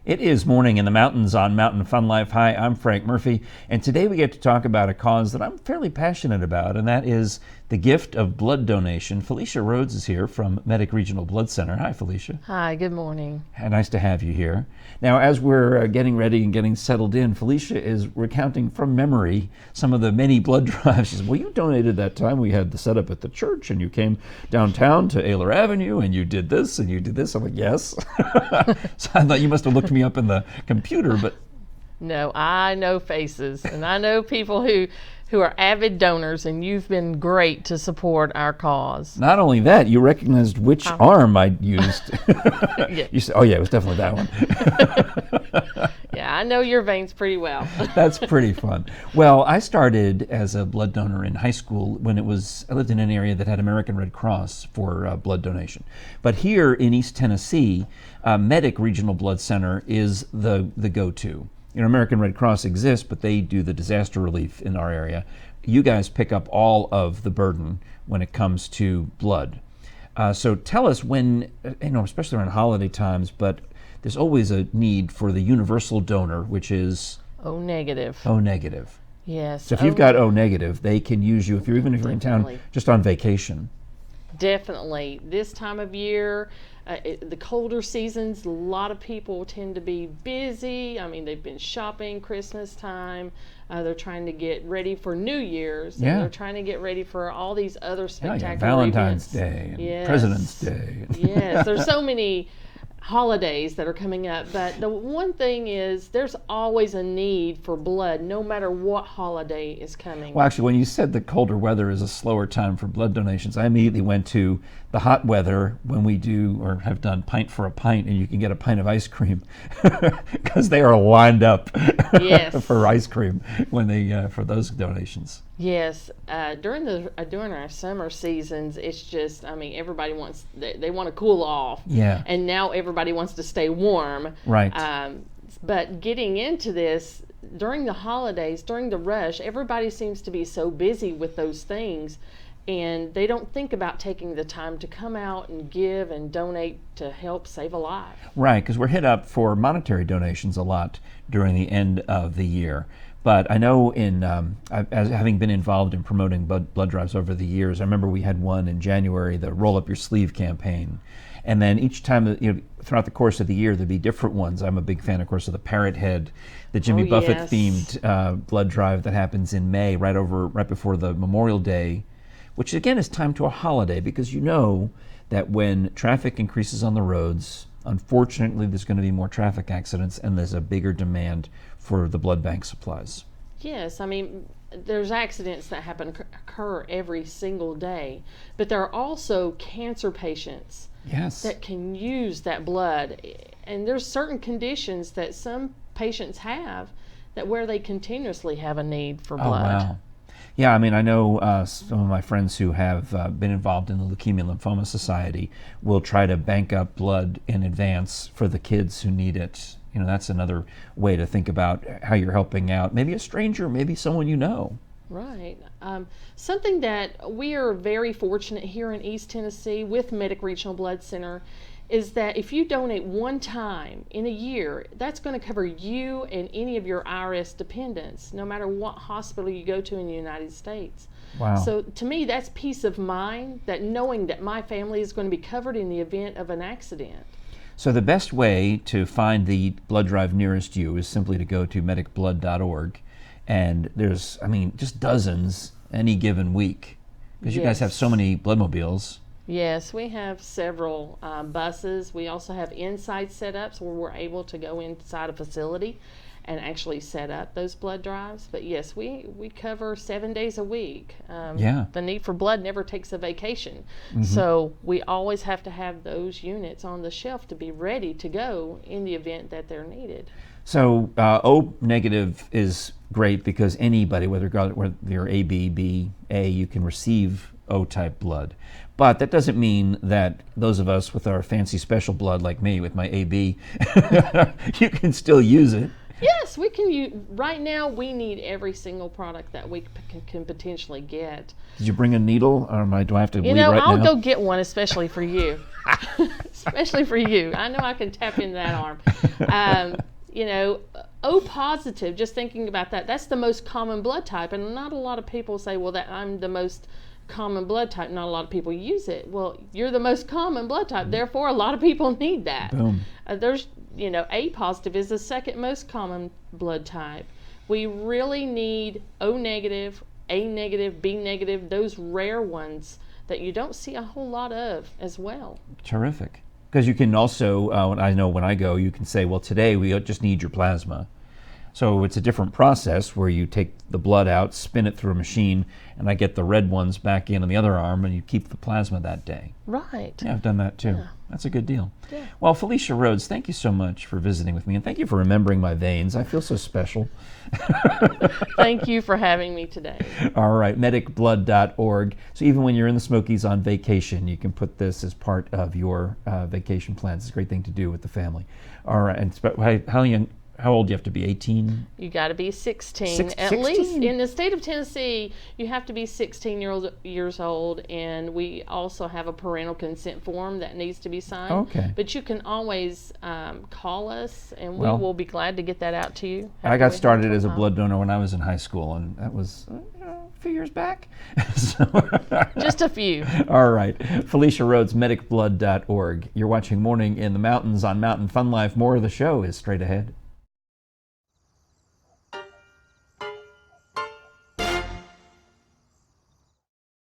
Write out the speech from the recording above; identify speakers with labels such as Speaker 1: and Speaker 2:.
Speaker 1: It is morning in the mountains on Mountain Fun Life. Hi, I'm Frank Murphy, and today we get to talk about a cause that I'm fairly passionate about, and that is the gift of blood donation. Felicia Rhodes is here from Medic Regional Blood Center. Hi, Felicia.
Speaker 2: Hi, good morning.
Speaker 1: Nice to have you here. Now, as we're getting ready and getting settled in, Felicia is recounting from memory some of the many blood drives. She says, well, you donated that time we had the setup at the church, and you came downtown to Ayler Avenue, and you did this, and you did this. I'm like, yes. So I thought you must have looked me up in the computer, but...
Speaker 2: No, I know faces, and I know people who are avid donors, and you've been great to support our cause.
Speaker 1: Not only that, you recognized which arm I used.
Speaker 2: Yeah.
Speaker 1: You said, oh yeah, it was definitely that one.
Speaker 2: Yeah, I know your veins pretty well.
Speaker 1: That's pretty fun. Well, I started as a blood donor in high school when I lived in an area that had American Red Cross for blood donation. But here in East Tennessee, Medic Regional Blood Center is the go-to. You know, American Red Cross exists, but they do the disaster relief in our area. You guys pick up all of the burden when it comes to blood. So tell us when, especially around holiday times, but there's always a need for the universal donor, which is
Speaker 2: O negative.
Speaker 1: O negative.
Speaker 2: Yes.
Speaker 1: So if you've got O negative, they can use you even if you're in town
Speaker 2: Definitely.
Speaker 1: just on vacation.
Speaker 2: Definitely. This time of year, the colder seasons, a lot of people tend to be busy. I mean, they've been shopping Christmas time. They're trying to get ready for New Year's.
Speaker 1: Yeah.
Speaker 2: And they're trying to get ready for all these other spectacular
Speaker 1: Valentine's
Speaker 2: events.
Speaker 1: Day and
Speaker 2: Yes.
Speaker 1: President's Day.
Speaker 2: Yes, there's so many holidays that are coming up, but the one thing is there's always a need for blood no matter what holiday is coming.
Speaker 1: Well, actually, when you said the colder weather is a slower time for blood donations, I immediately went to the hot weather when we do or have done pint for a pint, and you can get a pint of ice cream because they are lined up
Speaker 2: Yes.
Speaker 1: for ice cream when they for those donations.
Speaker 2: Yes, during our summer seasons, it's just, I mean, everybody wants, they want to cool off.
Speaker 1: Yeah.
Speaker 2: And now everybody wants to stay warm.
Speaker 1: Right.
Speaker 2: But getting into this, during the holidays, during the rush, everybody seems to be so busy with those things, and they don't think about taking the time to come out and give and donate to help save a life.
Speaker 1: Right, because we're hit up for monetary donations a lot during the end of the year. But I know as having been involved in promoting blood drives over the years, I remember we had one in January, the Roll Up Your Sleeve campaign. And then each time, throughout the course of the year, there'd be different ones. I'm a big fan, of course, of the Parrot Head, the Jimmy Buffett themed blood drive that happens in May, right before the Memorial Day, which again is timed to a holiday, because you know that when traffic increases on the roads, unfortunately, there's going to be more traffic accidents, and there's a bigger demand for the blood bank supplies.
Speaker 2: Yes, I mean, there's accidents that occur every single day, but there are also cancer patients that can use that blood, and there's certain conditions that some patients have where they continuously have a need for blood.
Speaker 1: Oh, wow. Yeah, I mean, I know some of my friends who have been involved in the Leukemia Lymphoma Society will try to bank up blood in advance for the kids who need it. That's another way to think about how you're helping out. Maybe a stranger, maybe someone you know.
Speaker 2: Right. Something that we are very fortunate here in East Tennessee with Medic Regional Blood Center is that if you donate one time in a year, that's going to cover you and any of your IRS dependents, no matter what hospital you go to in the United States.
Speaker 1: Wow.
Speaker 2: So to me, that's peace of mind, that knowing that my family is going to be covered in the event of an accident.
Speaker 1: So the best way to find the blood drive nearest you is simply to go to medicblood.org, and there's, just dozens any given week, because you guys have so many bloodmobiles.
Speaker 2: Yes, we have several buses. We also have inside setups where we're able to go inside a facility and actually set up those blood drives. But yes, we cover 7 days a week. The need for blood never takes a vacation. Mm-hmm. So we always have to have those units on the shelf to be ready to go in the event that they're needed.
Speaker 1: So O negative is great because anybody, whether you're AB, B, A, you can receive O-type blood. But that doesn't mean that those of us with our fancy special blood like me with my AB, you can still use it.
Speaker 2: Yes, we can use, right now we need every single product that we can potentially get.
Speaker 1: Did you bring a needle, or do I have to bleed right now?
Speaker 2: I'll go get one, especially for you. especially for you. I know I can tap into that arm. You know, O positive, just thinking about that, that's the most common blood type. And not a lot of people say, well, that I'm the most common blood type. Not a lot of people use it. Well, you're the most common blood type. Therefore, a lot of people need that.
Speaker 1: Boom.
Speaker 2: There's, you know, A positive is the second most common blood type. We really need O negative, A negative, B negative, those rare ones that you don't see a whole lot of as well.
Speaker 1: Terrific. Because you can also, I know when I go, you can say, well, today we just need your plasma. So it's a different process where you take the blood out, spin it through a machine, and I get the red ones back in on the other arm, and you keep the plasma that day.
Speaker 2: Right.
Speaker 1: Yeah, I've done that too.
Speaker 2: Yeah.
Speaker 1: That's a good deal.
Speaker 2: Yeah.
Speaker 1: Well, Felicia Rhodes, thank you so much for visiting with me, and thank you for remembering my veins. I feel so special.
Speaker 2: Thank you for having me today.
Speaker 1: All right, medicblood.org. So even when you're in the Smokies on vacation, you can put this as part of your vacation plans. It's a great thing to do with the family. All right, and how old do you have to be, 18?
Speaker 2: You got to be 16. At
Speaker 1: 16?
Speaker 2: least in the state of Tennessee, you have to be 16 years old, and we also have a parental consent form that needs to be signed.
Speaker 1: Okay.
Speaker 2: But you can always call us, and we
Speaker 1: Well,
Speaker 2: will be glad to get that out to you.
Speaker 1: I got started as a blood donor when I was in high school, and that was a few years back.
Speaker 2: Just a few.
Speaker 1: All right. Felicia Rhodes, medicblood.org. You're watching Morning in the Mountains on Mountain Fun Life. More of the show is straight ahead.